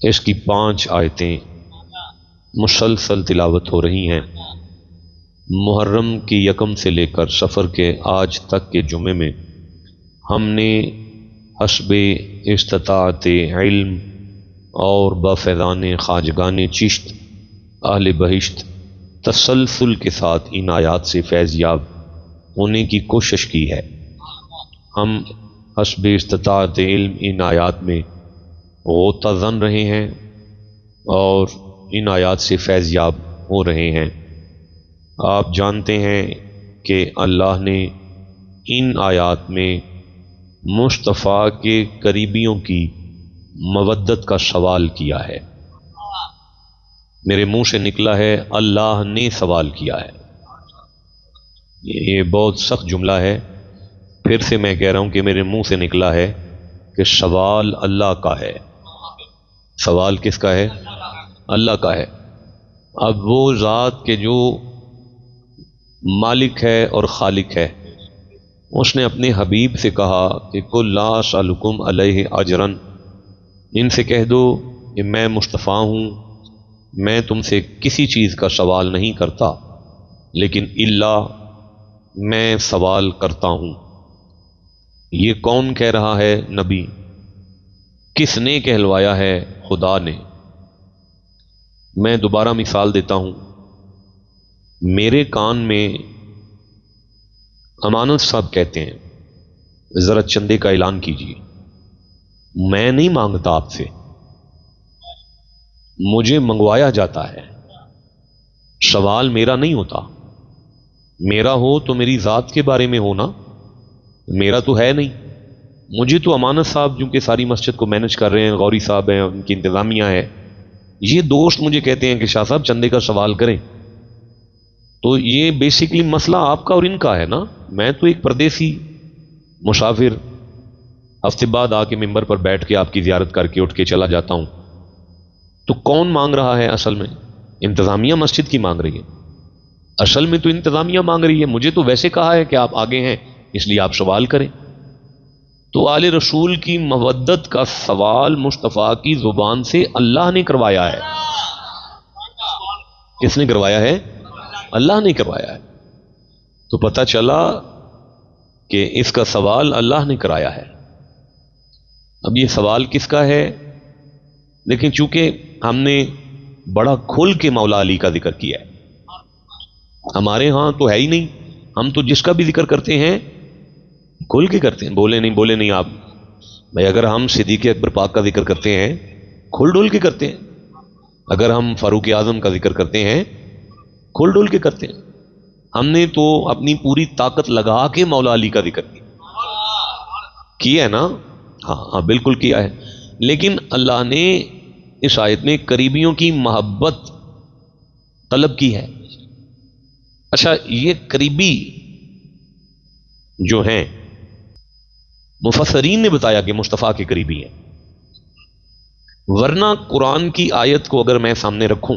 اس کی 5 آیتیں مسلسل تلاوت ہو رہی ہیں۔ محرم کی یکم سے لے کر سفر کے آج تک کے جمعے میں ہم نے حسب استطاعت علم اور بفیضان خواجگان چشت اہل بہشت تسلسل کے ساتھ ان آیات سے فیض یاب ہونے کی کوشش کی ہے۔ ہم حسب استطاعت علم ان آیات میں غوطہ زن رہے ہیں اور ان آیات سے فیض یاب ہو رہے ہیں۔ آپ جانتے ہیں کہ اللہ نے ان آیات میں مصطفیٰ کے قریبیوں کی مودت کا سوال کیا ہے۔ میرے منہ سے نکلا ہے اللہ نے سوال کیا ہے۔ یہ بہت سخت جملہ ہے، پھر سے میں کہہ رہا ہوں کہ میرے منہ سے نکلا ہے کہ سوال اللہ کا ہے۔ سوال کس کا ہے؟ اللہ کا ہے۔ اب وہ ذات کے جو مالک ہے اور خالق ہے، اس نے اپنے حبیب سے کہا کہ قل لا اسألکم علیہ اجرا، ان سے کہہ دو کہ میں مصطفیٰ ہوں، میں تم سے کسی چیز کا سوال نہیں کرتا، لیکن اللہ میں سوال کرتا ہوں۔ یہ کون کہہ رہا ہے؟ نبی۔ کس نے کہلوایا ہے؟ خدا نے۔ میں دوبارہ مثال دیتا ہوں۔ میرے کان میں امانت صاحب کہتے ہیں ذرا چندے کا اعلان کیجیے۔ میں نہیں مانگتا آپ سے، مجھے منگوایا جاتا ہے۔ سوال میرا نہیں ہوتا، میرا ہو تو میری ذات کے بارے میں ہونا، میرا تو ہے نہیں۔ مجھے تو امانت صاحب جو کہ ساری مسجد کو مینج کر رہے ہیں، غوری صاحب ہیں، ان کی انتظامیہ ہے، یہ دوست مجھے کہتے ہیں کہ شاہ صاحب چندے کا سوال کریں۔ تو یہ بیسیکلی مسئلہ آپ کا اور ان کا ہے نا۔ میں تو ایک پردیسی مسافر ہفتے بعد آ کے ممبر پر بیٹھ کے آپ کی زیارت کر کے اٹھ کے چلا جاتا ہوں۔ تو کون مانگ رہا ہے اصل میں؟ انتظامیہ مسجد کی مانگ رہی ہے۔ اصل میں تو انتظامیہ مانگ رہی ہے، مجھے تو ویسے کہا ہے کہ آپ آگے ہیں اس لیے آپ سوال کریں۔ تو آل رسول کی مودت کا سوال مصطفیٰ کی زبان سے اللہ نے کروایا ہے۔ کس نے کروایا ہے؟ اللہ نے کروایا ہے۔ تو پتہ چلا کہ اس کا سوال اللہ نے کرایا ہے۔ اب یہ سوال کس کا ہے؟ لیکن چونکہ ہم نے بڑا کھل کے مولا علی کا ذکر کیا ہے، ہمارے ہاں تو ہے ہی نہیں، ہم تو جس کا بھی ذکر کرتے ہیں کھل کے کرتے ہیں۔ بولے نہیں آپ بھائی، اگر ہم صدیق اکبر پاک کا ذکر کرتے ہیں کھل ڈول کے کرتے ہیں، اگر ہم فاروق اعظم کا ذکر کرتے ہیں کھل ڈول کے کرتے ہیں۔ ہم نے تو اپنی پوری طاقت لگا کے مولا علی کا ذکر کیا ہے نا؟ ہاں بالکل کیا ہے۔ لیکن اللہ نے اس آیت میں قریبیوں کی محبت طلب کی ہے۔ اچھا، یہ قریبی جو ہیں مفسرین نے بتایا کہ مصطفیٰ کے قریبی ہیں، ورنہ قرآن کی آیت کو اگر میں سامنے رکھوں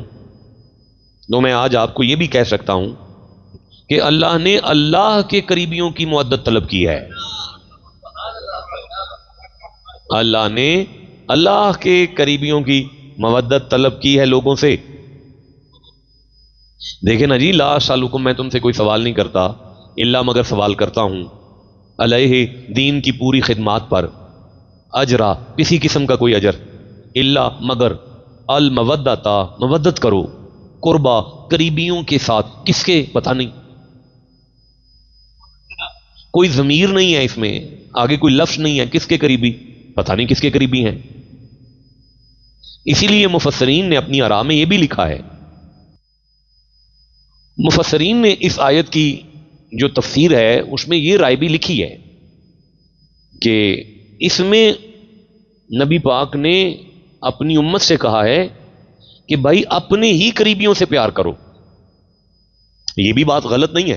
تو میں آج آپ کو یہ بھی کہہ سکتا ہوں کہ اللہ نے اللہ کے قریبیوں کی مودت طلب کی ہے۔ اللہ نے اللہ کے قریبیوں کی مودت طلب کی ہے لوگوں سے۔ دیکھیں نا جی، لا اسألکم، میں تم سے کوئی سوال نہیں کرتا، الا مگر سوال کرتا ہوں، علیہ، دین کی پوری خدمات پر، اجرا، کسی قسم کا کوئی اجر، الا مگر، المودتا، مودت کرو، قربا، قریبیوں کے ساتھ۔ کس کے؟ پتہ نہیں، کوئی ضمیر نہیں ہے اس میں، آگے کوئی لفظ نہیں ہے، کس کے قریبی؟ پتہ نہیں کس کے قریبی ہیں۔ اسی لیے مفسرین نے اپنی آراء میں یہ بھی لکھا ہے، مفسرین نے اس آیت کی جو تفسیر ہے اس میں یہ رائے بھی لکھی ہے کہ اس میں نبی پاک نے اپنی امت سے کہا ہے کہ بھائی اپنے ہی قریبیوں سے پیار کرو۔ یہ بھی بات غلط نہیں ہے۔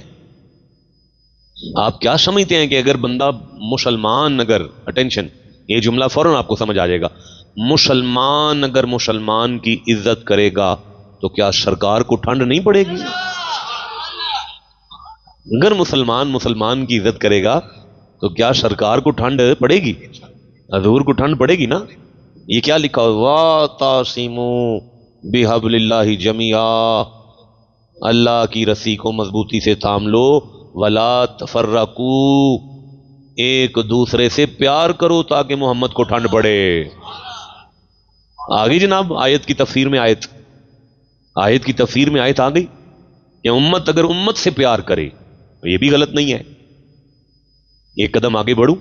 آپ کیا سمجھتے ہیں کہ اگر بندہ مسلمان، اگر اٹینشن، یہ جملہ فوراً آپ کو سمجھ آ جائے گا، مسلمان اگر مسلمان کی عزت کرے گا تو کیا سرکار کو ٹھنڈ نہیں پڑے گی؟ اگر مسلمان کی عزت کرے گا تو کیا سرکار کو ٹھنڈ پڑے گی؟ حضور کو ٹھنڈ پڑے گی نا؟ یہ کیا لکھا ہوا؟ وَاعْتَصِمُوا بِحَبْلِ اللَّهِ جَمِيعًا، اللہ کی رسی کو مضبوطی سے تھام لو، وَلَا تَفَرَّقُوا، ایک دوسرے سے پیار کرو تاکہ محمد کو ٹھنڈ پڑے۔ آ گئی جناب آیت کی تفسیر میں آیت، آیت کی تفسیر میں آیت آ گئی کہ امت اگر امت سے پیار کرے تو یہ بھی غلط نہیں ہے۔ ایک قدم آگے بڑھوں،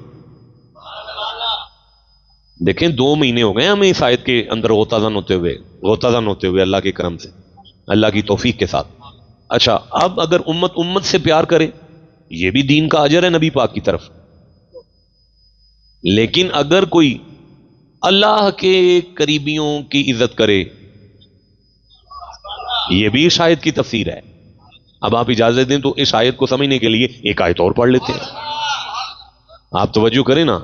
دیکھیں 2 مہینے ہو گئے ہمیں اس آیت کے اندر غوطہ زن ہوتے ہوئے اللہ کے کرم سے، اللہ کی توفیق کے ساتھ۔ اچھا، اب اگر امت امت سے پیار کرے، یہ بھی دین کا اجر ہے نبی پاک کی طرف، لیکن اگر کوئی اللہ کے قریبیوں کی عزت کرے، یہ بھی اس آیت کی تفسیر ہے۔ اب آپ اجازت دیں تو اس آیت کو سمجھنے کے لیے ایک آیت اور پڑھ لیتے ہیں، آپ توجہ کریں نا،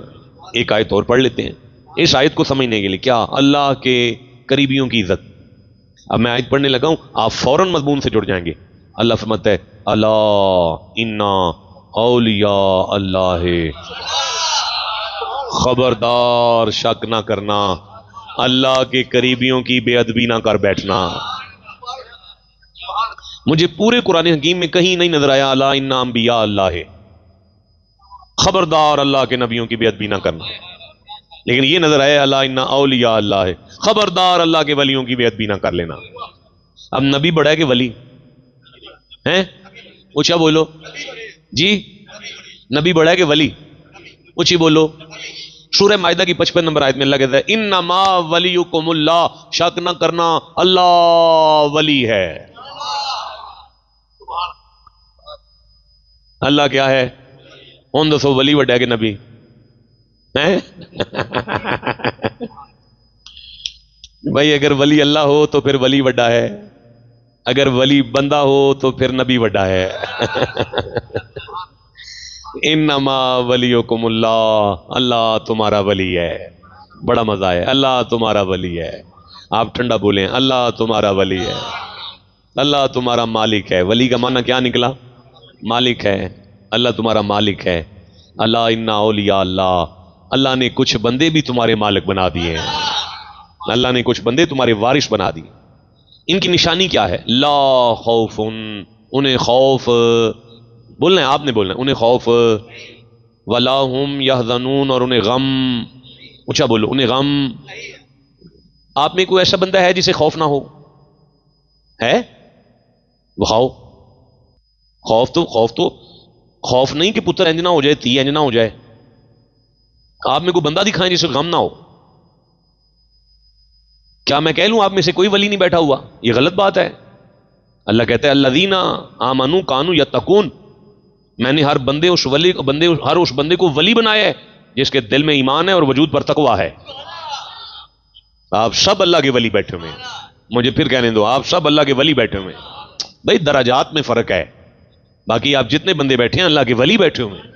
ایک آیت اور پڑھ لیتے ہیں اس آیت کو سمجھنے کے لیے۔ کیا؟ اللہ کے قریبیوں کی عزت۔ اب میں آیت پڑھنے لگا ہوں، آپ فوراً مضمون سے جڑ جائیں گے۔ اللہ فرماتا ہے الا انا اولیاء اللہ، خبردار شک نہ کرنا، اللہ کے قریبیوں کی بے ادبی نہ کر بیٹھنا۔ مجھے پورے قرآن حکیم میں کہیں نہیں نظر آیا الا انا انبیاء اللہ ہے، خبردار اللہ کے نبیوں کی بے ادبی نہ کرنا، لیکن یہ نظر آیا الا انا اولیاء اللہ ہے، خبردار اللہ کے ولیوں کی بے ادبی نہ کر لینا۔ اب نبی بڑا ہے کہ ولی ہیں؟ اونچا بولو جی، نبی بڑا ہے کہ ولی؟ اونچی بولو۔ سورہ مائدہ کی 55 نمبر آیت میں اللہ کہتا ہے انما ولیکم اللہ، شک نہ کرنا اللہ ولی ہے۔ اللہ کیا ہے؟ ہوں دسو، ولی وڈا ہے کہ نبی ہیں؟ بھائی اگر ولی اللہ ہو تو پھر ولی وڈا ہے، اگر ولی بندہ ہو تو پھر نبی وڈا ہے۔ انما ولیکم اللہ، اللہ تمہارا ولی ہے۔ بڑا مزہ ہے، اللہ تمہارا ولی ہے۔ آپ ٹھنڈا بولیں، اللہ تمہارا ولی ہے، اللہ تمہارا مالک ہے۔ ولی کا معنی کیا نکلا؟ مالک ہے، اللہ تمہارا مالک ہے۔ اللہ انا اولیاء اللہ، اللہ نے کچھ بندے بھی تمہارے مالک بنا دیے ہیں، اللہ نے کچھ بندے تمہارے وارث بنا دیے۔ ان کی نشانی کیا ہے؟ لا خوف، انہیں خوف، بولنا ہے آپ نے بولنا ہے، انہیں خوف، ولا ہم یحزنون، اور انہیں غم، اونچا بولو، انہیں غم۔ آپ میں کوئی ایسا بندہ ہے جسے خوف نہ ہو؟ ہے؟ بخاؤ۔ خوف نہیں کہ پتر انج نہ ہو جائے، تھی انج نہ ہو جائے۔ آپ میں کوئی بندہ دکھائیں جسے غم نہ ہو؟ کیا میں کہہ لوں آپ میں سے کوئی ولی نہیں بیٹھا ہوا؟ یہ غلط بات ہے۔ اللہ کہتا ہے الذین آمنوا کانوا یتقون، میں نے ہر اس بندے کو ولی بنایا ہے جس کے دل میں ایمان ہے اور وجود پر تقویٰ ہے۔ آپ سب اللہ کے ولی بیٹھے ہوئے ہیں، مجھے پھر کہنے دو، آپ سب اللہ کے ولی بیٹھے ہوئے ہیں۔ بھائی درجات میں فرق ہے، باقی آپ جتنے بندے بیٹھے ہیں اللہ کے ولی بیٹھے ہوئے ہیں۔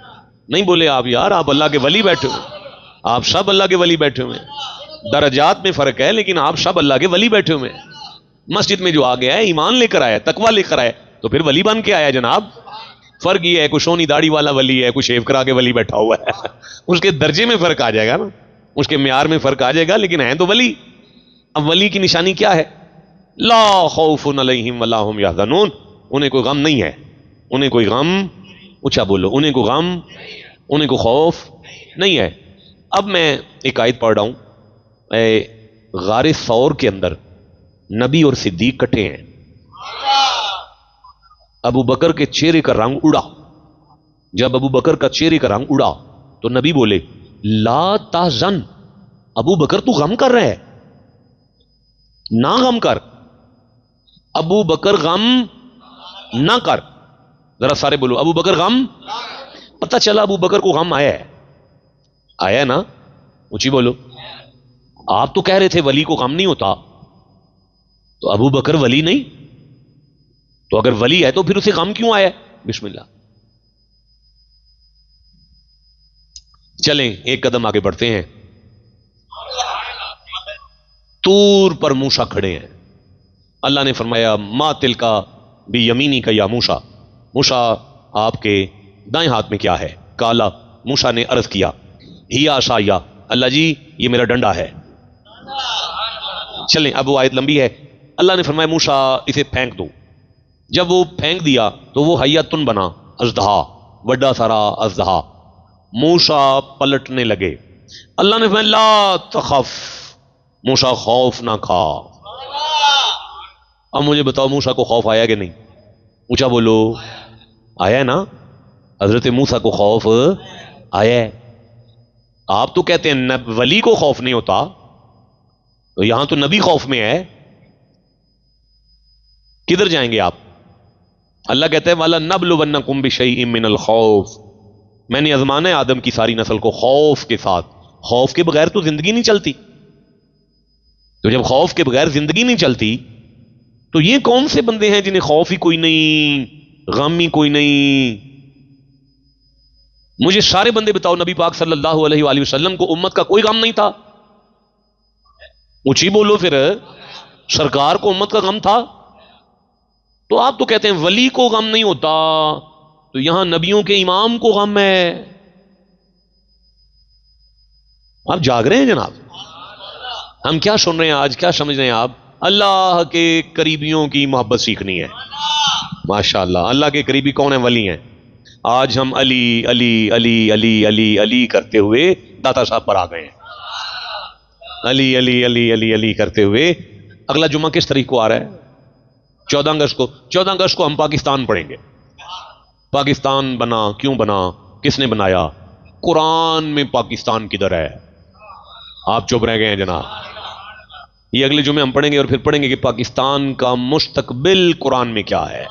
نہیں بولے آپ یار، آپ اللہ کے ولی بیٹھے ہوئے ہیں، آپ سب اللہ کے ولی بیٹھے ہوئے ہیں۔ درجات میں فرق ہے لیکن آپ سب اللہ کے ولی بیٹھے ہوئے ہیں۔ مسجد میں جو آ گیا ہے ایمان لے کر آیا، تقویٰ لے کر آیا، تو پھر ولی بن کے آیا جناب۔ فرق یہ ہے کوئی شونی داڑھی والا ولی ہے، کوئی شیو کرا کے ولی بیٹھا ہوا ہے، اس کے درجے میں فرق آ جائے گا نا، اس کے معیار میں فرق آ جائے گا، لیکن ہیں تو ولی۔ اب ولی کی نشانی کیا ہے؟ لا خوف علیہم ولا هم یحزنون، انہیں کوئی غم نہیں ہے، انہیں کوئی غم، اونچا بولو، انہیں کوئی غم، انہیں کوئی خوف نہیں ہے۔ اب میں ایک آیت پڑھ رہا ہوں، غار ثور کے اندر نبی اور صدیق کٹھے ہیں، ابو بکر کے چہرے کا رنگ اڑا۔ جب ابو بکر کا چہرے کا رنگ اڑا تو نبی بولے لا تحزن، ابو بکر تو غم کر رہے ہے، نہ غم کر، ابو بکر غم نہ کر۔ ذرا سارے بولو ابو بکر غم۔ پتہ چلا ابو بکر کو غم آیا ہے، آیا ہے نا؟ اونچی بولو۔ آپ تو کہہ رہے تھے ولی کو غم نہیں ہوتا، تو ابو بکر ولی نہیں؟ تو اگر ولی ہے تو پھر اسے غم کیوں آیا ہے؟ بسم اللہ۔ چلیں ایک قدم آگے بڑھتے ہیں۔ طور پر موسیٰ کھڑے ہیں، اللہ نے فرمایا ما تلکا بیمینی کا یا موسیٰ، موسیٰ آپ کے دائیں ہاتھ میں کیا ہے؟ کالا، موسیٰ نے عرض کیا ہی عصایا، اللہ جی یہ میرا ڈنڈا ہے۔ چلیں اب وہ آیت لمبی ہے. اللہ نے فرمایا موسیٰ اسے پھینک دو. جب وہ پھینک دیا تو وہ حیاتن بنا، اژدہا، بڑا سارا اژدہا. موسیٰ پلٹنے لگے. اللہ نے فرمایا لا تخف، موسیٰ خوف نہ کھا. اب مجھے بتاؤ موسیٰ کو خوف آیا کہ نہیں؟ اونچا بولو. آیا ہے نا؟ حضرت موسیٰ کو خوف آیا ہے. آپ تو کہتے ہیں ولی کو خوف نہیں ہوتا، تو یہاں تو نبی خوف میں ہے. کدھر جائیں گے آپ؟ اللہ کہتا ہے والا نبلونکم بشیء من الخوف، میں نے آزمانا ہے آدم کی ساری نسل کو خوف کے ساتھ. خوف کے بغیر تو زندگی نہیں چلتی. تو جب خوف کے بغیر زندگی نہیں چلتی تو یہ کون سے بندے ہیں جنہیں خوف ہی کوئی نہیں، غم ہی کوئی نہیں؟ مجھے سارے بندے بتاؤ نبی پاک صلی اللہ علیہ وآلہ وسلم کو امت کا کوئی غم نہیں تھا؟ اونچی بولو. پھر سرکار کو امت کا غم تھا. تو آپ تو کہتے ہیں ولی کو غم نہیں ہوتا، تو یہاں نبیوں کے امام کو غم ہے. آپ جاگ رہے ہیں جناب؟ ہم کیا سن رہے ہیں آج؟ کیا سمجھ رہے ہیں آپ؟ اللہ کے قریبیوں کی محبت سیکھنی ہے. ماشاءاللہ. اللہ کے قریبی کون ہیں؟ ولی ہیں. آج ہم علی علی علی علی علی علی کرتے ہوئے داتا صاحب پر آ گئے ہیں. علی علی علی علی علی کرتے ہوئے. اگلا جمعہ کس تاریخ کو آ رہا ہے؟ 14 اگست کو. 14 اگست کو ہم پاکستان پڑھیں گے. پاکستان بنا کیوں بنا؟ کس نے بنایا؟ قرآن میں پاکستان کدھر ہے؟ آپ چپ رہ گئے ہیں جناب. یہ اگلے جمعے ہم پڑھیں گے اور پھر پڑھیں گے کہ پاکستان کا مستقبل قرآن میں کیا ہے،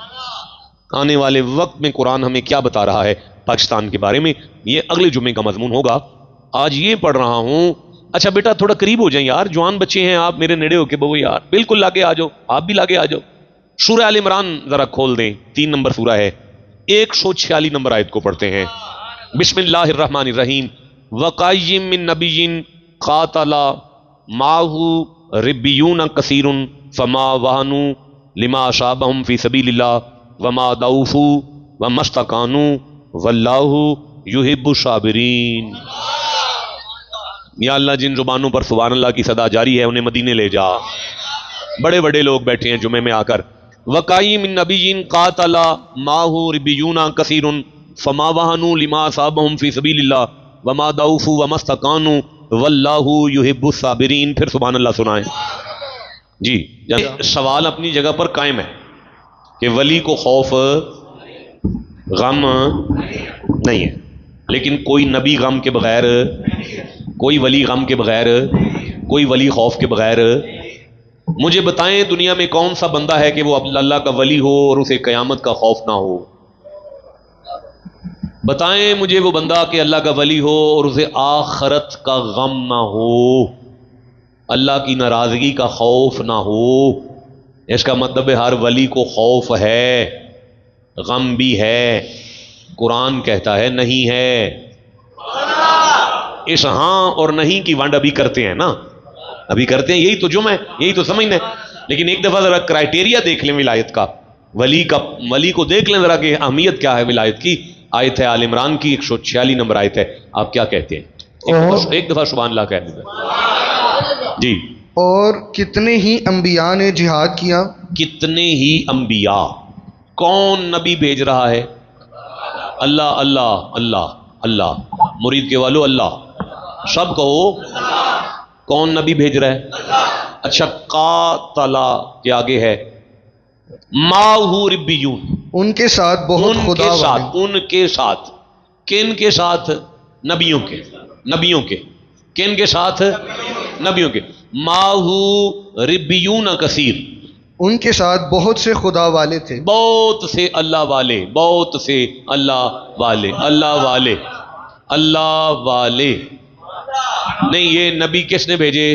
آنے والے وقت میں قرآن ہمیں کیا بتا رہا ہے پاکستان کے بارے میں. یہ اگلے جمعے کا مضمون ہوگا. آج یہ پڑھ رہا ہوں. اچھا بیٹا تھوڑا قریب ہو جائیں یار، جوان بچے ہیں آپ، میرے نیڑے ہو کے بہو یار، بالکل لاگے آ جاؤ. آپ بھی لاگے آ جاؤ. سورہ آل عمران ذرا کھول دیں. 3 نمبر سورہ ہے. 146 نمبر آیت کو پڑھتے ہیں. بسم اللہ الرحمن الرحیم. وَقَيِّم مِّن نَبِيٍّ قَاتَلَ مَعَهُ رِبِّيُّونَ كَثِيرٌ فَمَا وَهَنُوا لِمَا أَصَابَهُمْ فِي سَبِيلِ اللَّهِ وَمَا ضَعُفُوا وَمَا اسْتَكَانُوا وَاللَّهُ يُحِبُّ الصَّابِرِينَ. یا اللہ جن زبانوں پر سبحان اللہ کی صدا جاری ہے انہیں مدینے لے جا. بڑے بڑے لوگ بیٹھے ہیں جمعے میں آ کر. وَقَيِّم مِّن نَبِيٍّ قَاتَلَ مَعَهُ رِبِّيُّونَ كَثِيرٌ فَمَا وَهَنُوا لِمَا أَصَابَهُمْ فِي سَبِيلِ اللَّهِ وَمَا ضَعُفُوا وَمَا اسْتَكَانُوا وَاللَّهُ يُحِبُّ الصَّابِرِينَ. پھر سبحان اللہ سنائیں. جی سوال اپنی جگہ پر قائم ہے کہ ولی کو خوف غم نہیں ہے، لیکن کوئی نبی غم کے بغیر، کوئی ولی غم کے بغیر، کوئی ولی خوف کے بغیر. مجھے بتائیں دنیا میں کون سا بندہ ہے کہ وہ اللہ کا ولی ہو اور اسے قیامت کا خوف نہ ہو؟ بتائیں مجھے وہ بندہ کہ اللہ کا ولی ہو اور اسے آخرت کا غم نہ ہو، اللہ کی ناراضگی کا خوف نہ ہو. اس کا مطلب ہے ہر ولی کو خوف ہے، غم بھی ہے. قرآن کہتا ہے نہیں ہے. اس ہاں اور نہیں کی ونڈ ابھی کرتے ہیں نا، ابھی کرتے ہیں. یہی تو جمع ہے، یہی تو سمجھنا ہے. لیکن ایک دفعہ ذرا کرائٹیریا دیکھ لیں ولایت کا. ولی کو دیکھ لیں ذرا کہ اہمیت کیا ہے ولایت کی. آیت ہے آل عمران کی 146 نمبر آیت ہے. آپ کیا کہتے ہیں؟ ایک دفعہ سبحان اللہ کہہ دیں. جی. اور کتنے ہی انبیاء نے جہاد کیا. کتنے ہی انبیاء. کون نبی بھیج رہا ہے؟ اللہ اللہ اللہ اللہ. مرید کے والو اللہ سب کہو. کون نبی بھیج رہا ہے؟ اچھا قاتلا کے آگے ہے ماہو ربیون، ان کے ساتھ بہت خدا والے. ان کے ساتھ کن کے ساتھ؟ نبیوں کے. نبیوں کے کن کے ساتھ؟ نبیوں کے. ماہو ربیون کثیر، ان کے ساتھ بہت سے خدا والے تھے. بہت سے اللہ والے، بہت سے اللہ والے. اللہ والے، اللہ والے نہیں. یہ نبی کس نے بھیجے؟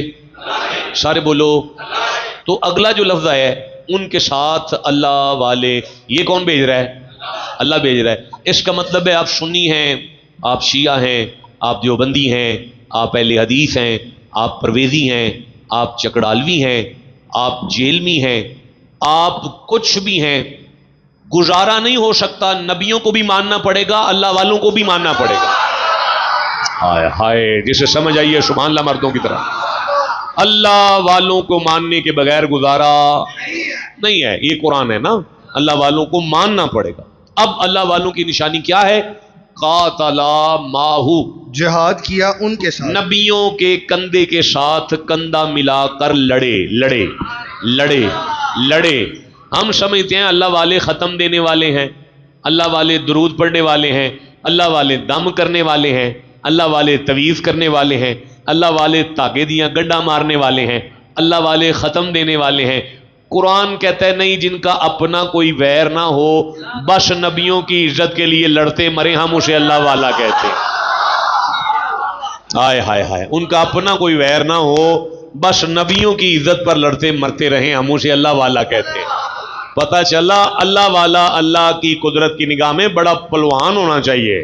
سارے بولو. تو اگلا جو لفظ ہے ان کے ساتھ اللہ والے، یہ کون بھیج رہا ہے؟ اللہ بھیج رہا ہے. اس کا مطلب ہے آپ سنی ہیں، آپ شیعہ ہیں، آپ دیوبندی ہیں، آپ اہل حدیث ہیں، آپ پرویزی ہیں، آپ چکڑالوی ہیں، آپ جیلمی ہیں، آپ کچھ بھی ہیں، گزارا نہیں ہو سکتا. نبیوں کو بھی ماننا پڑے گا، اللہ والوں کو بھی ماننا پڑے گا. ہائے ہائے، جسے سمجھ آئیے سبحان اللہ مردوں کی طرح. اللہ والوں کو ماننے کے بغیر گزارا نہیں ہے. یہ قرآن ہے نا, اللہ والوں کو ماننا پڑے گا. اب اللہ والوں کی نشانی کیا ہے؟ قاتلا ماہو, جہاد کیا ان کے ساتھ, نبیوں کے کندھے کے ساتھ کندھا ملا کر لڑے لڑے لڑے لڑے. ہم سمجھتے ہیں اللہ والے ختم دینے والے ہیں, اللہ والے درود پڑھنے والے ہیں, اللہ والے دم کرنے والے ہیں, اللہ والے تویز کرنے والے ہیں, اللہ والے تاگے دیاں گڈا مارنے والے ہیں, اللہ والے ختم دینے والے ہیں. قرآن کہتا ہے نہیں, جن کا اپنا کوئی ویر نہ ہو, بس نبیوں کی عزت کے لیے لڑتے مرے, ہم اسے اللہ والا کہتے ہیں. ہائے ہائے ہائے, ان کا اپنا کوئی ویر نہ ہو, بس نبیوں کی عزت پر لڑتے مرتے رہیں, ہم اسے اللہ والا کہتے ہیں. پتہ چلا اللہ والا اللہ کی قدرت کی نگاہ میں بڑا پلوان ہونا چاہیے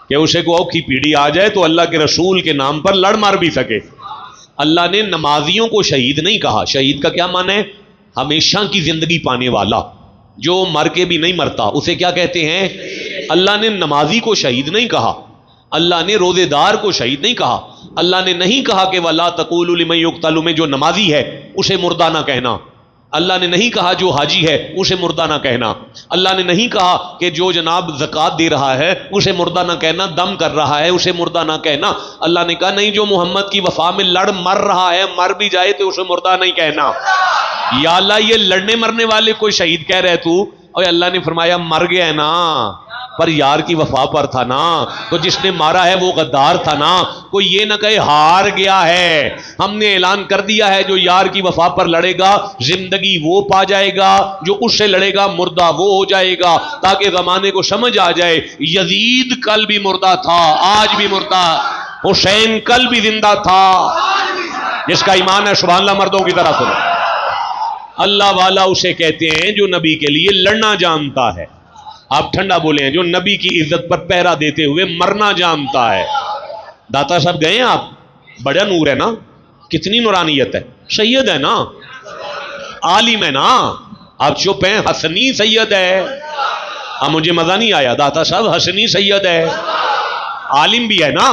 کہ اسے کو اوکھی پیڑھی آ جائے تو اللہ کے رسول کے نام پر لڑ مار بھی سکے. اللہ نے نمازیوں کو شہید نہیں کہا. شہید کا کیا معنی ہے؟ ہمیشہ کی زندگی پانے والا, جو مر کے بھی نہیں مرتا, اسے کیا کہتے ہیں؟ اللہ نے نمازی کو شہید نہیں کہا, اللہ نے روزے دار کو شہید نہیں کہا, اللہ نے نہیں کہا کہ وَلَا تَقُولُوا لِمَن يُقْتَلُ میں جو نمازی ہے اسے مردہ نہ کہنا, اللہ نے نہیں کہا جو حاجی ہے اسے مردہ نہ کہنا, اللہ نے نہیں کہا کہ جو جناب زکوٰۃ دے رہا ہے اسے مردہ نہ کہنا, دم کر رہا ہے اسے مردہ نہ کہنا. اللہ نے کہا نہیں, جو محمد کی وفا میں لڑ مر رہا ہے, مر بھی جائے تو اسے مردہ نہیں کہنا. یا اللہ یہ لڑنے مرنے والے کوئی شہید کہہ رہے تو, اور اللہ نے فرمایا مر گیا ہے نا, پر یار کی وفا پر تھا نا, تو جس نے مارا ہے وہ غدار تھا نا. کوئی یہ نہ کہے ہار گیا ہے, ہم نے اعلان کر دیا ہے جو یار کی وفا پر لڑے گا زندگی وہ پا جائے گا, جو اس سے لڑے گا مردہ وہ ہو جائے گا, تاکہ زمانے کو سمجھ آ جائے یزید کل بھی مردہ تھا, آج بھی مردہ, حسین کل بھی زندہ تھا. جس کا ایمان ہے سبحان اللہ مردوں کی طرح سنو. اللہ والا اسے کہتے ہیں جو نبی کے لیے لڑنا جانتا ہے. آپ ٹھنڈا بولے ہیں, جو نبی کی عزت پر پہرا دیتے ہوئے مرنا جانتا ہے. داتا صاحب گئے ہیں آپ, بڑا نور ہے نا, کتنی نورانیت ہے, سید ہے نا, عالم ہے نا. آپ چپ ہیں, حسنی سید ہے. اب مجھے مزہ نہیں آیا, داتا صاحب حسنی سید ہے, عالم بھی ہے نا.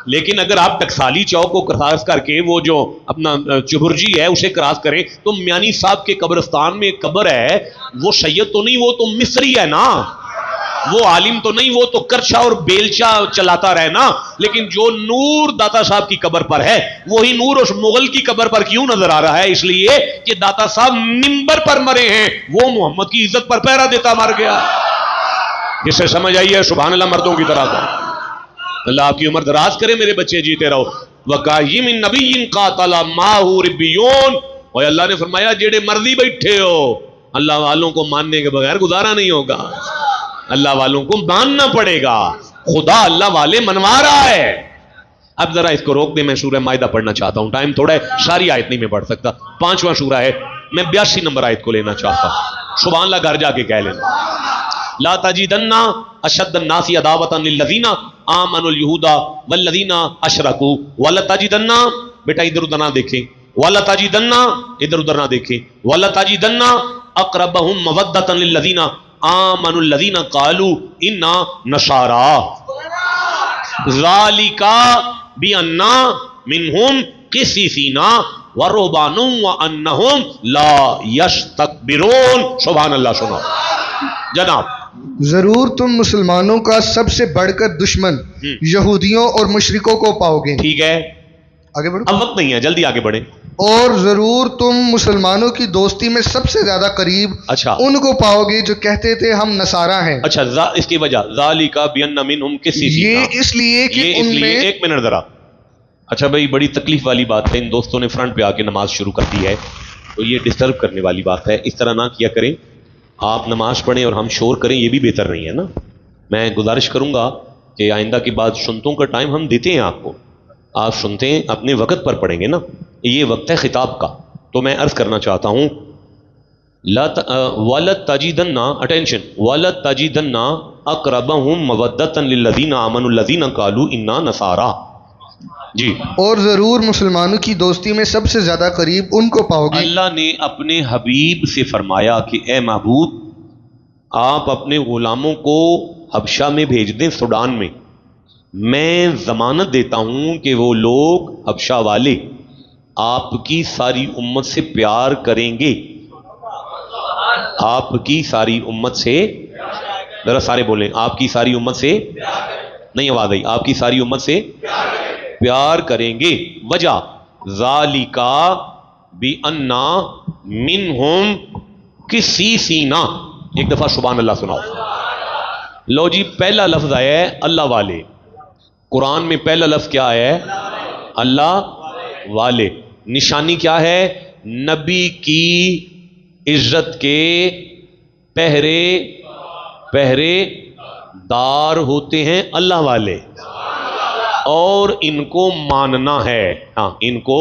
لیکن اگر آپ ٹکسالی چوک کو کراس کر کے وہ جو اپنا چبرجی ہے اسے کراس کریں تو میانی صاحب کے قبرستان میں ایک قبر ہے, وہ سید تو نہیں, وہ تو مصری ہے نا, وہ عالم تو نہیں, وہ تو کرچا اور بیلچا چلاتا رہے نا. لیکن جو نور داتا صاحب کی قبر پر ہے وہی نور اس مغل کی قبر پر کیوں نظر آ رہا ہے؟ اس لیے کہ داتا صاحب منبر پر مرے ہیں, وہ محمد کی عزت پر پہرا دیتا مر گیا. جس سے سمجھ آئیے سبحان اللہ مردوں کی طرح کا. اللہ آپ کی عمر دراز کرے, میرے بچے جیتے رہو. وَقَائِمٍ نَبِيٍّ قَاتَلَ مَعَهُ رِبِّيُّونَ, اور اللہ نے فرمایا جیڑے مرضی بیٹھے ہو, اللہ والوں کو ماننے کے بغیر گزارا نہیں ہوگا, اللہ والوں کو ماننا پڑے گا. خدا اللہ والے منوا رہا ہے. اب ذرا اس کو روک دیں, میں سورہ مائدہ پڑھنا چاہتا ہوں, ٹائم تھوڑا ہے, ساری آیت نہیں میں پڑھ سکتا, 5واں سورہ ہے, میں 82 نمبر آیت کو لینا چاہتا ہوں. سبحان اللہ گھر جا کے کہہ لینا. لا تجدن اشد الناس عداوۃ للذین آمنوا اليہود والذین اشرکوا, ولا تجدن, بیٹا ادھر ادھر نہ دیکھیں, ولا تجدن, ادھر ادھر نہ دیکھیں, ولا تجدن اقربهم مودۃ للذین آمنوا الذین قالوا انا نصارى ذلک بان منهم قسیسین ورهبان وانهم لا یستکبرون. سبحان اللہ. سنو جناب, ضرور تم مسلمانوں کا سب سے بڑھ کر دشمن یہودیوں اور مشرکوں کو پاؤ گے. ٹھیک ہے, آگے بڑھو. اب وقت نہیں ہے, جلدی آگے بڑھیں. اور ضرور تم مسلمانوں کی دوستی میں سب سے زیادہ قریب اچھا ان کو پاؤ گے جو کہتے تھے ہم نصارہ ہیں. اچھا, اس کی وجہ ذالک بان منہم قسیسین, یہ اس لیے کہ ان میں, ایک منٹ ذرا. اچھا بھائی, بڑی تکلیف والی بات ہے, ان دوستوں نے فرنٹ پہ آ کے نماز شروع کر دی ہے, تو یہ ڈسٹرب کرنے والی بات ہے. اس طرح نہ کیا کریں, آپ نماز پڑھیں اور ہم شور کریں, یہ بھی بہتر نہیں ہے نا. میں گزارش کروں گا کہ آئندہ کی بات سنتوں کا ٹائم ہم دیتے ہیں آپ کو, آپ سنتے ہیں اپنے وقت پر پڑھیں گے نا, یہ وقت ہے خطاب کا. تو میں عرض کرنا چاہتا ہوں وَلَتَجِدَنَّ اٹینشن وَلَتَجِدَنَّ أَقْرَبَهُمْ مَوَدَّةً لِلَّذِينَ آمَنُوا الَّذِينَ قَالُوا إِنَّا نَصَارَىٰ. جی, اور ضرور مسلمانوں کی دوستی میں سب سے زیادہ قریب ان کو پاؤ گے. اللہ نے اپنے حبیب سے فرمایا کہ اے محبوب, آپ اپنے غلاموں کو حبشہ میں بھیج دیں, سوڈان میں. میں ضمانت دیتا ہوں کہ وہ لوگ حبشہ والے آپ کی ساری امت سے پیار کریں گے. آپ کی ساری امت سے، ذرا سارے بولیں، آپ کی ساری امت سے، نہیں آواز آئی، آپ کی ساری امت سے پیار کریں گے. وجہ ذالکا بِأَنَّا مِنْهُمْ قِسِّیسِینَ. ایک دفعہ سبحان اللہ سناؤ. لو جی، پہلا لفظ آیا ہے اللہ والے. قرآن میں پہلا لفظ کیا آیا ہے؟ اللہ والے. نشانی کیا ہے؟ نبی کی عزت کے پہرے دار ہوتے ہیں اللہ والے، اور ان کو ماننا ہے. ہاں، ان کو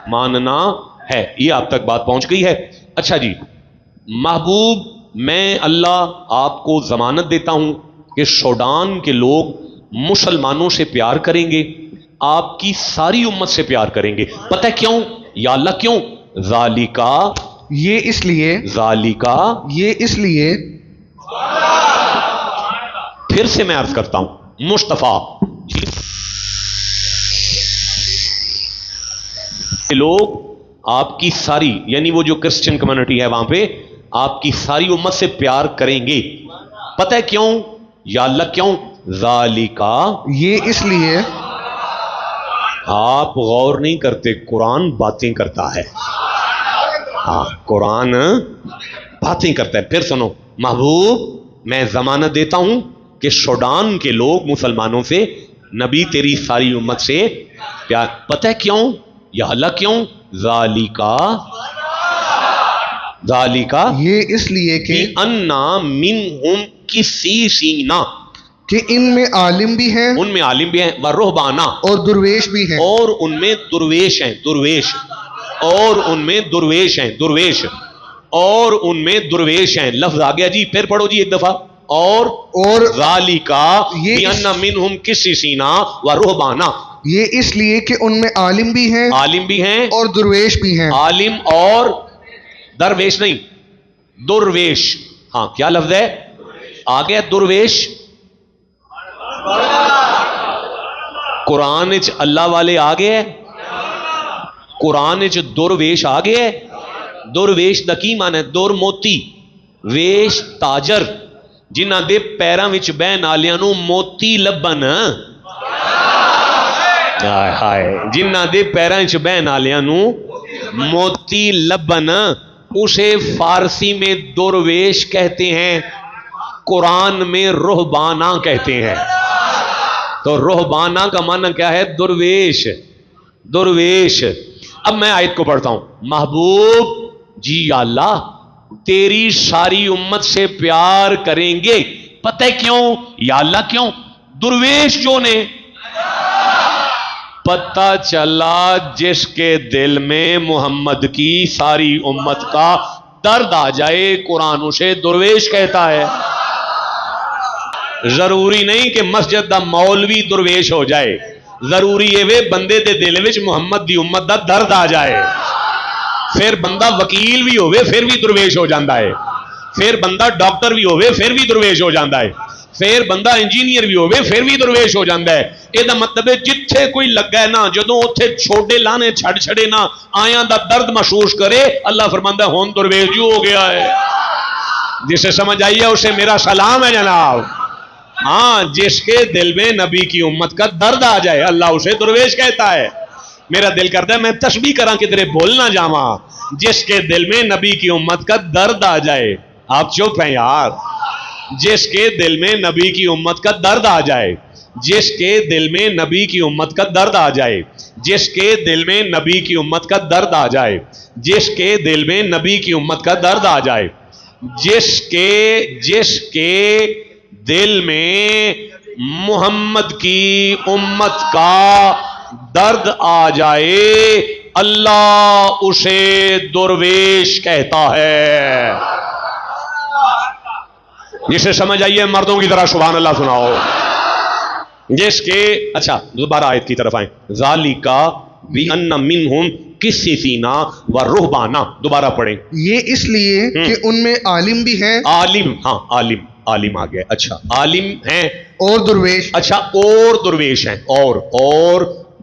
ماننا ہے. یہ آپ تک بات پہنچ گئی ہے. اچھا جی، محبوب میں اللہ آپ کو ضمانت دیتا ہوں کہ سوڈان کے لوگ مسلمانوں سے پیار کریں گے، آپ کی ساری امت سے پیار کریں گے. پتہ کیوں یا اللہ؟ کیوں؟ ذالکا، یہ اس لیے، ذالکا، یہ اس لیے. پھر سے میں عرض کرتا ہوں، مصطفیٰ لوگ آپ کی ساری، یعنی وہ جو کرسچن کمیونٹی ہے وہاں پہ، آپ کی ساری امت سے پیار کریں گے. پتہ ہے کیوں یا اللہ؟ کیوں؟ ذالکا، یہ اس لیے. آپ غور نہیں کرتے، قرآن باتیں کرتا ہے. ہاں، قرآن باتیں کرتا ہے. پھر سنو، محبوب میں ضمانت دیتا ہوں کہ سوڈان کے لوگ مسلمانوں سے، نبی تیری ساری امت سے پیار. پتہ ہے کیوں یا اللہ؟ کیوں؟ ذالکا، ذالکا، یہ اس لیے کہ انا منہم قسیسین، کہ ان میں عالم بھی ہیں، ان میں عالم بھی ہیں، ورہبانا، اور درویش بھی ہیں، اور ان میں درویش ہیں، درویش، اور ان میں درویش ہیں، درویش، اور ان میں درویش ہیں. لفظ آ گیا جی، پھر پڑھو جی ایک دفعہ. اور ذالکا بِأَنَّ مِنْهُمْ قِسِّسِینَ وَرُہْبَانَ، یہ اس لیے کہ ان میں عالم بھی ہیں، عالم بھی ہیں، اور درویش بھی ہیں. عالم اور درویش نہیں، درویش. ہاں، کیا لفظ ہے؟ آ گیا درویش. قرآن وچ اللہ والے آ گئے، قرآن وچ درویش آ گئے. درویش دا کی معنی ہے؟ دور موتی، ویش تاجر، جنہ دے پیراں وچ بہن والیاں نو موتی لبن. ہائے ہائے، جنہ دے پیراں وچ بہن والیاں نو موتی لبن، اسے فارسی میں درویش کہتے ہیں، قرآن میں رہبانہ کہتے ہیں. تو رہبانہ کا معنی کیا ہے؟ درویش، درویش. اب میں آیت کو پڑھتا ہوں. محبوب جی یا اللہ تیری ساری امت سے پیار کریں گے. پتہ کیوں یا اللہ؟ کیوں؟ درویش جو نے، پتہ چلا جس کے دل میں محمد کی ساری امت کا درد آ جائے، قرآن اسے درویش کہتا ہے. ضروری نہیں کہ مسجد دا مولوی درویش ہو جائے، ضروری ہے وے بندے دے دل وچ محمد دی امت دا درد آ جائے. پھر بندہ وکیل بھی ہوئے پھر بھی درویش ہو جاندہ ہے، پھر بندہ ڈاکٹر بھی ہوئے پھر بھی درویش ہو جاندہ ہے، پھر بندہ انجینئر بھی ہوئے پھر بھی درویش ہو جاندہ ہے. یہ دا مطلب ہے جتھے کوئی لگا ہے نا، جدوں اتھے چھوٹے لانے چھڑ چھڑے نا، آیاں دا درد محسوس کرے، اللہ فرماندہ ہون درویش جو ہو گیا ہے. جسے سمجھ آئیے اسے میرا سلام ہے جناب. ہاں، جس کے دل میں نبی کی امت کا درد آ جائے اللہ اسے درویش کہتا ہے. میرا دل کرتا ہے میں تسبیح کراں کدھرے بھول نہ جاواں. جس کے دل میں نبی کی امت کا درد آ جائے، آپ چپ ہیں یار. جس کے دل میں نبی کی امت کا درد آ جائے، جس کے دل میں نبی کی امت کا درد آ جائے، جس کے دل میں نبی کی امت کا درد آ جائے، جس کے دل میں نبی کی امت کا درد آ جائے، جس کے دل میں محمد کی امت کا درد آ جائے، اللہ اسے درویش کہتا ہے. جسے سمجھ آئیے مردوں کی طرح سبحان اللہ سناؤ. جس کے، اچھا دوبارہ آیت کی طرف آئیں. ذالکا بِأَنَّ مِنْهُمْ قِسِّسِینَ وَرُہْبَانَ. دوبارہ پڑھیں. یہ اس لیے کہ ان میں عالم بھی ہیں، عالم، ہاں عالم آ گیا. اچھا، عالم ہیں اور درویش. اچھا، اور درویش ہیں، اور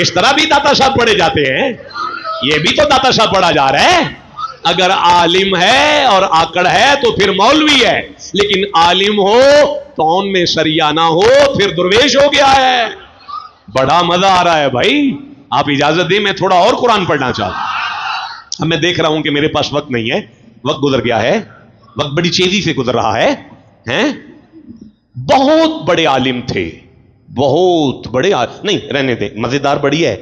اس طرح بھی داتا صاحب پڑھے جاتے ہیں, یہ بھی تو داتا صاحب پڑھا جا رہا ہے. اگر عالم ہے اور آکڑ ہے تو پھر مولوی ہے, لیکن عالم ہو تو ان میں شریعہ نہ ہو پھر درویش ہو گیا ہے. بڑا مزہ آ رہا ہے بھائی, آپ اجازت دیں میں تھوڑا اور قرآن پڑھنا چاہتا ہوں. اب میں دیکھ رہا ہوں کہ میرے پاس وقت نہیں ہے, وقت گزر گیا ہے, وقت بڑی تیزی سے گزر رہا ہے. بہت بڑے عالم تھے, بہت بڑے نہیں رہنے دیں, مزیدار بڑی ہے,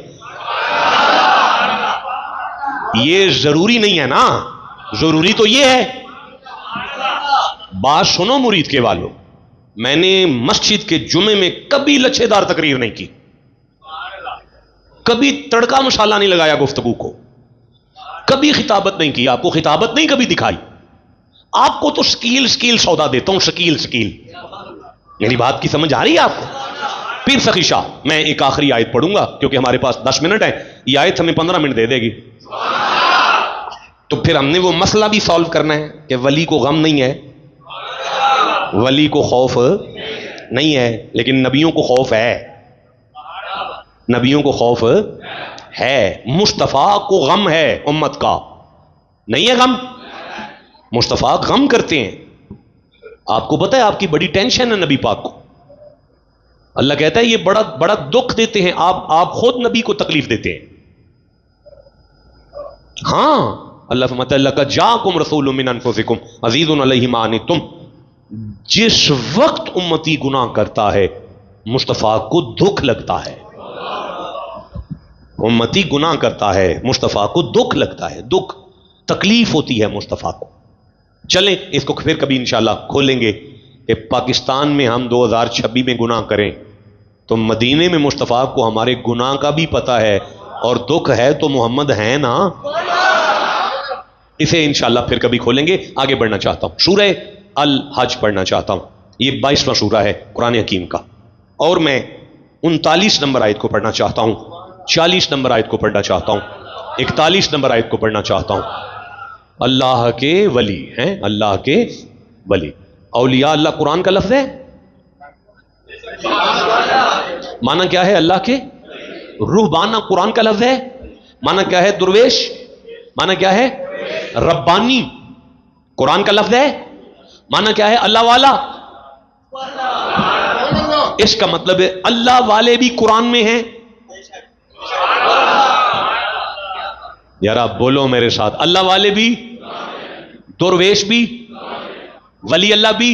یہ ضروری نہیں ہے نا, ضروری تو یہ ہے. بات سنو مرید کے والوں, میں نے مسجد کے جمعے میں کبھی لچھے دار تقریر نہیں کی, کبھی تڑکا مسالہ نہیں لگایا گفتگو کو, کبھی خطابت نہیں کی, آپ کو خطابت نہیں کبھی دکھائی. آپ کو تو سکیل سودا دیتا ہوں, سکیل. یعنی بات کی سمجھ آ رہی ہے آپ کو؟ پیر سخی شاہ, میں ایک آخری آیت پڑھوں گا کیونکہ ہمارے پاس 10 منٹ ہے, یہ آیت ہمیں 15 منٹ دے دے گی. تو پھر ہم نے وہ مسئلہ بھی سالو کرنا ہے کہ ولی کو غم نہیں ہے, ولی کو خوف نہیں ہے, لیکن نبیوں کو خوف ہے, نبیوں کو خوف ہے. مصطفیٰ کو غم ہے, امت کا نہیں ہے غم. مصطفیٰ غم کرتے ہیں. آپ کو پتہ ہے آپ کی بڑی ٹینشن ہے نبی پاک کو. اللہ کہتا ہے یہ بڑا بڑا دکھ دیتے ہیں آپ خود نبی کو تکلیف دیتے ہیں. ہاں اللہ فرماتا ہے لقد جاءکم رسول من انفسکم عزیز علیہ ما عنتم. جس وقت امتی گناہ کرتا ہے مصطفیٰ کو دکھ لگتا ہے, امتی گناہ کرتا ہے مصطفیٰ کو دکھ لگتا ہے, دکھ تکلیف ہوتی ہے مصطفیٰ کو. چلیں اس کو پھر کبھی انشاءاللہ کھولیں گے کہ پاکستان میں ہم 2026 میں گناہ کریں تو مدینے میں مصطفیٰ کو ہمارے گناہ کا بھی پتہ ہے اور دکھ ہے تو محمد ہیں نا. اسے انشاءاللہ پھر کبھی کھولیں گے. آگے بڑھنا چاہتا ہوں, سورہ الحج پڑھنا چاہتا ہوں. یہ 22واں سورہ ہے قرآن حکیم کا, اور میں 39 نمبر آیت کو پڑھنا چاہتا ہوں, 40 نمبر آیت کو پڑھنا چاہتا ہوں, 41 نمبر آیت کو پڑھنا چاہتا ہوں. اللہ کے ولی ہیں, اللہ کے ولی. اولیاء اللہ قرآن کا لفظ ہے, معنی کیا ہے اللہ کے؟ روحبانہ قرآن کا لفظ ہے, معنی کیا ہے؟ درویش. معنی کیا ہے؟ ربانی قرآن کا لفظ ہے, معنی کیا ہے؟ اللہ والا. اس کا مطلب ہے اللہ والے بھی قرآن میں ہیں. یار آپ بولو میرے ساتھ, اللہ والے بھی, درویش بھی, ولی اللہ بھی.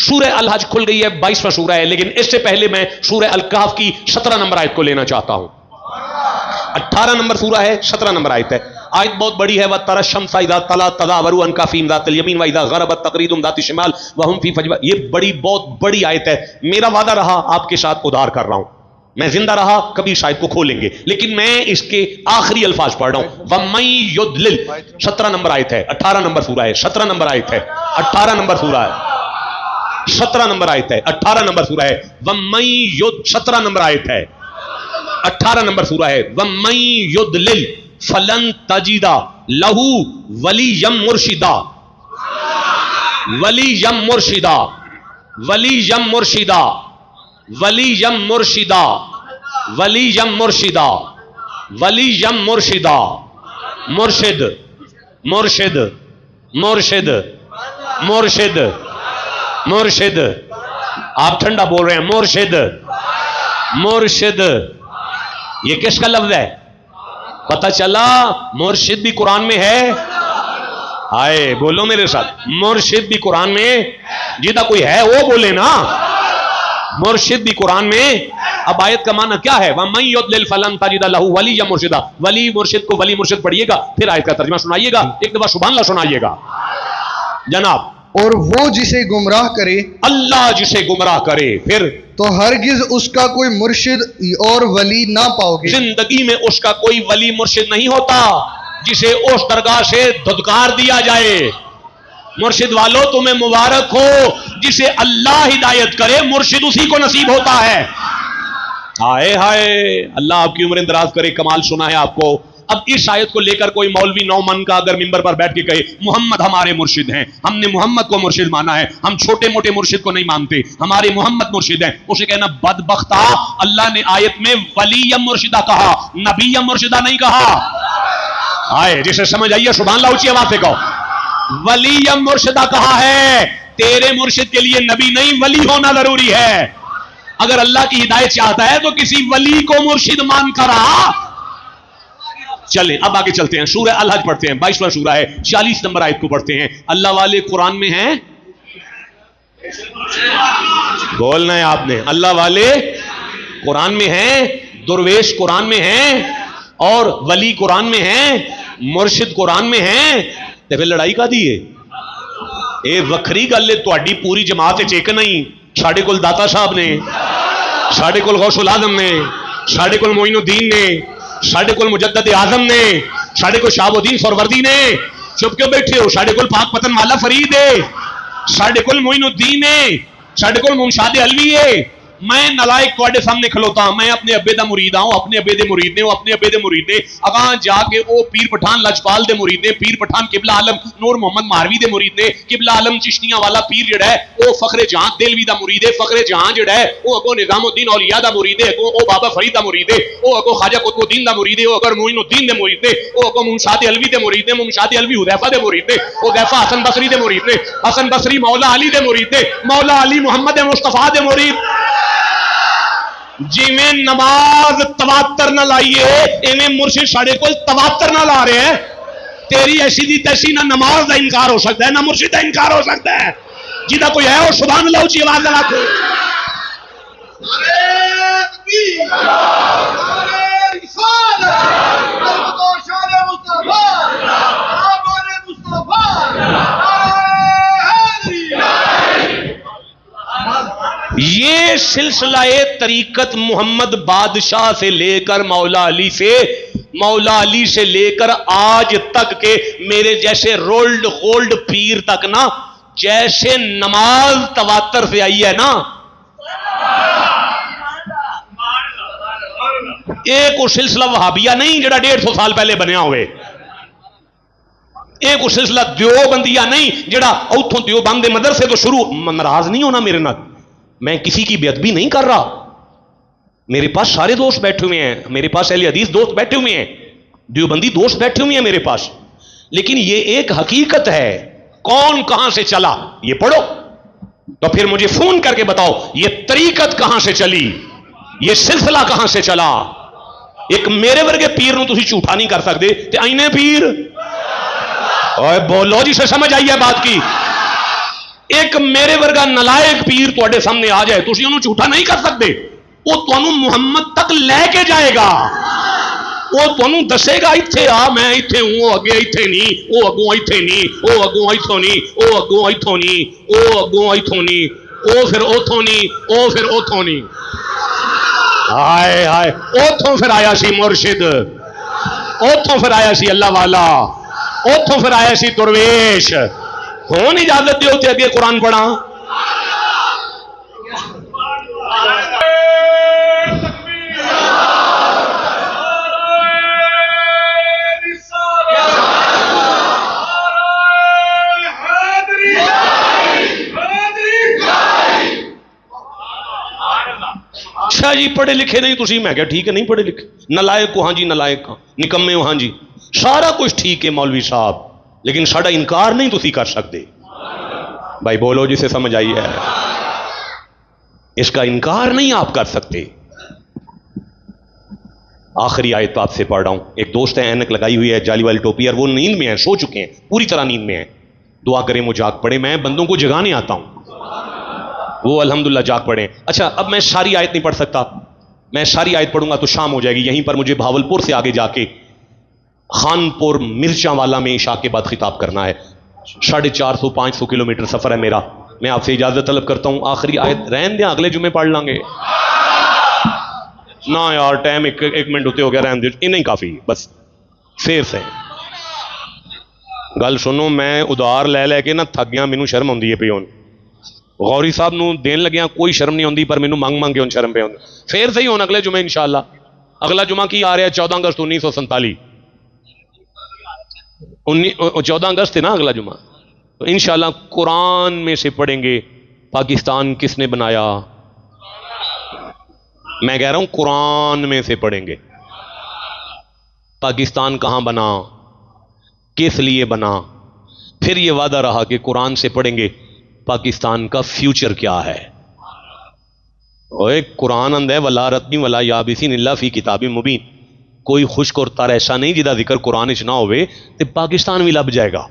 سورہ الحج کھل گئی ہے, 22واں سورہ ہے, لیکن اس سے پہلے میں سورہ الکہف کی 17 نمبر آیت کو لینا چاہتا ہوں. 18 نمبر سورہ ہے, 17 نمبر آیت ہے. آیت بہت بڑی ہے. وَتَرَى الشَّمْسَ إِذَا طَلَعَتْ تَزَاوَرُ عَنْ كَهْفِهِمْ ذَاتَ الْيَمِينِ وَإِذَا غَرَبَتْ تَقْرِضُهُمْ ذَاتَ الشِّمَالِ وَهُمْ فِي فَجْوَةٍ. یہ بہت بڑی آیت ہے. میرا وعدہ رہا آپ کے ساتھ ادھار کر رہا ہوں, میں زندہ رہا کبھی شاید کو کھولیں گے, لیکن میں اس کے آخری الفاظ پڑھ رہا ہوں. وَمَن يُضْلِلْ 17 نمبر آیت ہے, 18 نمبر سورہ ہے, 17 نمبر آیت ہے, 18 نمبر سورہ ہے, 17 نمبر آیت ہے, 18 نمبر سورہ ہے. وَمَن 17 نمبر آیت ہے, 18 نمبر سورہ ہے. وَمَن يُضْلِلْ فَلَن تَجِدَ لَهُ وَلِيًّا مُرْشِدًا. وَلِيًّا مُرْشِدًا, وَلِيًّا مُرْشِدًا, وَلِيًّا مُرْشِدًا, وَلِيًّا مُرْشِدًا, وَلِيًّا مُرْشِدًا. مرشد, مرشد, مرشد, مرشد, مرشد. آپ ٹھنڈا بول رہے ہیں. مرشد, مرشد. یہ کس کا لفظ ہے؟ پتہ چلا مرشد بھی قرآن میں ہے. آئے بولو میرے ساتھ, مرشد بھی قرآن میں. جیتا کوئی ہے وہ بولے نا, مرشد بھی قرآن میں. اب آیت کا معنی کیا ہے؟ وَمَن يُضْلِلْ فَلَن تَجِدَ لَهُ وَلِيًّا مُرْشِدًا. ولی مرشد کو ولی مرشد پڑھیے گا, پھر آیت کا ترجمہ سنائیے گا. ایک دفعہ سبحان اللہ سنائیے گا جناب. اور وہ جسے گمراہ کرے, اللہ جسے گمراہ کرے پھر تو ہرگز اس کا کوئی مرشد اور ولی نہ پاؤ گے. زندگی میں اس کا کوئی ولی مرشد نہیں ہوتا جسے اس درگاہ سے دھتکار دیا جائے. مرشد والو تمہیں مبارک ہو, جسے اللہ ہدایت کرے مرشد اسی کو نصیب ہوتا ہے. ہائے ہائے, اللہ آپ کی عمریں دراز کرے. کمال سنا ہے آپ کو. اب اس آیت کو لے کر کوئی مولوی نومن کا اگر منبر پر بیٹھ کے کہے محمد ہمارے مرشد ہیں، ہم نے محمد کو مرشد مانا ہے، ہم چھوٹے موٹے مرشد کو نہیں مانتے، ہمارے محمد مرشد ہیں، اسے کہنا بدبختہ، اللہ نے آیت میں ولی مرشدہ کہا، نبی مرشدہ نہیں کہا۔ آئے جسے سمجھ آئیے سبحان اللہ اونچی آواز سے کہو، ولی مرشدہ کہا ہے، تیرے مرشد کے لیے نبی نہیں ولی ہونا ضروری ہے۔ اگر اللہ کی ہدایت چاہتا ہے تو کسی ولی کو مرشد مان کر آ۔ چلیں اب آگے چلتے ہیں، سورہ الحج پڑھتے ہیں، 22واں سورہ ہے، 40 نمبر آیت کو پڑھتے ہیں۔ اللہ والے قرآن میں ہیں، بولنا ہے آپ نے، اللہ والے قرآن میں ہیں، درویش قرآن میں ہیں، اور ولی قرآن میں ہیں، مرشد قرآن میں ہیں، تو پھر لڑائی کا دیئے اے وکری گل ہے، تہاڈی پوری جماعت ایک نہیں، ساڈے کول داتا صاحب نے، ساڈے کول غوث العظم نے، ساڈے کول معین الدین نے، ساڈے کول مجدد اعظم نے، ساڈے کول شہاب الدین سہروردی نے، چپ کیوں بیٹھے ہو؟ ساڈے کول پاک پتن والا فرید ہے، ساڈے کول معین الدین ہے، ساڈے کول منشاد علوی ہے۔ میں نلائک تواڈے سامنے کھلوتا ہوں، میں اپنے ابے دا مرید ہوں، اپنے ابے دے مرید نے، اپنے ابے دے مرید نے، اگاں جا کے او پیر پٹھان لجپال دے مرید نے، پیر پٹھان قبلہ عالم نور محمد ماروی دے مرید نے، قبلہ عالم چشتیاں والا پیر جڑا ہے او فخر جہاں دہلوی دا مرید ہے، فخر جہاں جڑا ہے او اگو نظام الدین اولیاء دا مرید ہے، او بابا فرید دا مرید ہے، او اگو خواجہ قطب الدین دا مرید ہے، او اگر معین الدین دے مرید نے، او اگو منشاد علوی دے مرید نے، منشاد علوی حذیفہ دے مرید نے، حذیفہ حسن بصری دے مرید نے، حسن بصری مولا علی دے مرید نے، مولا علی محمد مصطفیٰ دے مرید۔ جی میں نماز تواتر نہ لائیے ایویں مرشد ساڑے کو تواتر نہ لا رہے ہیں، تیری ایسی دی تیسی نہ نماز دا انکار ہو سکتا ہے نہ مرشد دا انکار ہو سکتا ہے۔ جیدہ کوئی ہے وہ سبحان اللہ اونچی آواز لگا کے یہ سلسلہ طریقت محمد بادشاہ سے لے کر مولا علی سے لے کر آج تک کے میرے جیسے رولڈ گولڈ پیر تک نا، جیسے نماز تواتر سے آئی ہے نا، ایک وہ سلسلہ وہابیہ نہیں جڑا 150 سال پہلے بنیا ہوئے، ایک وہ سلسلہ دیوبندیہ نہیں جڑا اوتھوں دیوبند مدرسے تو شروع۔ ناراض نہیں ہونا میرے نال، میں کسی کی بے ادبی نہیں کر رہا، میرے پاس سارے دوست بیٹھے ہوئے ہیں، میرے پاس اہل حدیث دوست بیٹھے ہوئے ہیں، دیوبندی دوست بیٹھے ہوئے ہیں میرے پاس، لیکن یہ ایک حقیقت ہے، کون کہاں سے چلا یہ پڑھو تو پھر مجھے فون کر کے بتاؤ یہ طریقت کہاں سے چلی، یہ سلسلہ کہاں سے چلا۔ ایک میرے ورگے پیر نو تسی جھوٹا نہیں کر سکتے تے اینے پیر اوے بولو جی سے سمجھ آئی ہے بات کی۔ ایک میرے ورگا نلائق پیر تواڈے سامنے آ جائے تسی انہوں جھوٹا نہیں کر سکتے، وہ تانوں محمد تک لے کے جائے گا، وہ تانوں دسے گا ایتھے آ میں ایتھے ہوں، وہ اگے ایتھے نہیں، وہ اگوں ایتھے نہیں، وہ اگوں ایتھوں نہیں، وہ اگوں ایتھوں نہیں، وہ اگوں ایتھوں نہیں، وہ پھر اوتھوں نہیں، وہ پھر اوتھوں نہیں۔ ہائے ہائے اوتھوں پھر آیا سی مرشد، اوتھوں پھر آیا سی اللہ والا، اوتھوں پھر آیا سی درویش۔ کون اجازت دے ہوتے اگے قرآن پڑھا؟ اچھا جی پڑھے لکھے نہیں تسی، میں کہا ٹھیک ہے نہیں پڑھے لکھے، نلائق کو ہاں جی نلائق ہاں، نکمے ہو ہاں جی، سارا کچھ ٹھیک ہے مولوی صاحب، لیکن ساڑا انکار نہیں تسی کر سکتے۔ بھائی بولو جسے سمجھ آئی ہے، اس کا انکار نہیں آپ کر سکتے۔ آخری آیت آپ سے پڑھ رہا ہوں، ایک دوست ہے اینک لگائی ہوئی ہے جالی والی ٹوپی، اور وہ نیند میں ہیں، سو چکے ہیں، پوری طرح نیند میں ہیں، دعا کریں وہ جاگ پڑے، میں بندوں کو جگانے آتا ہوں، وہ الحمدللہ جاگ پڑے۔ اچھا اب میں ساری آیت نہیں پڑھ سکتا، میں ساری آیت پڑھوں گا تو شام ہو جائے گی، یہیں پر مجھے بھاولپور سے آگے جا کے خانپور مرچاں والا میں عشاء کے بعد خطاب کرنا ہے، 450-500 کلومیٹر سفر ہے میرا، میں آپ سے اجازت طلب کرتا ہوں۔ آخری آیت رہن دیں، اگلے جمعے پڑھ لیں گے نا یار، ٹائم ایک منٹ ہوتے ہو گیا، رہن دیں، یہ نہیں کافی، بس پھر سے گل سنو، میں ادھار لے لے کے نا تھک گیا، مینوں شرم آندی ہے پی ہن، غوری صاحب نو دین لگیا کوئی شرم نہیں آندی، پر مینوں منگ منگ کے ہن شرم پہ آندی۔ پھر صحیح ہون اگلے جمعے انشاءاللہ، اگلا جمعہ کی آ رہا ہے 14 اگست 1947، 14 اگست ہے نا اگلا جمعہ، تو انشاءاللہ قرآن میں سے پڑھیں گے پاکستان کس نے بنایا. میں کہہ رہا ہوں قرآن میں سے پڑھیں گے پاکستان کہاں بنا، کس لیے بنا. پھر یہ وعدہ رہا کہ قرآن سے پڑھیں گے پاکستان کا فیوچر کیا ہے. ایک قرآن اندر ولا رتنی ولا یابسین اللہ فی کتاب مبین، کوئی خشک اور تر ایسا نہیں جدا ذکر قرآن چ نہ ہوئے تے پاکستان بھی لب جائے گا.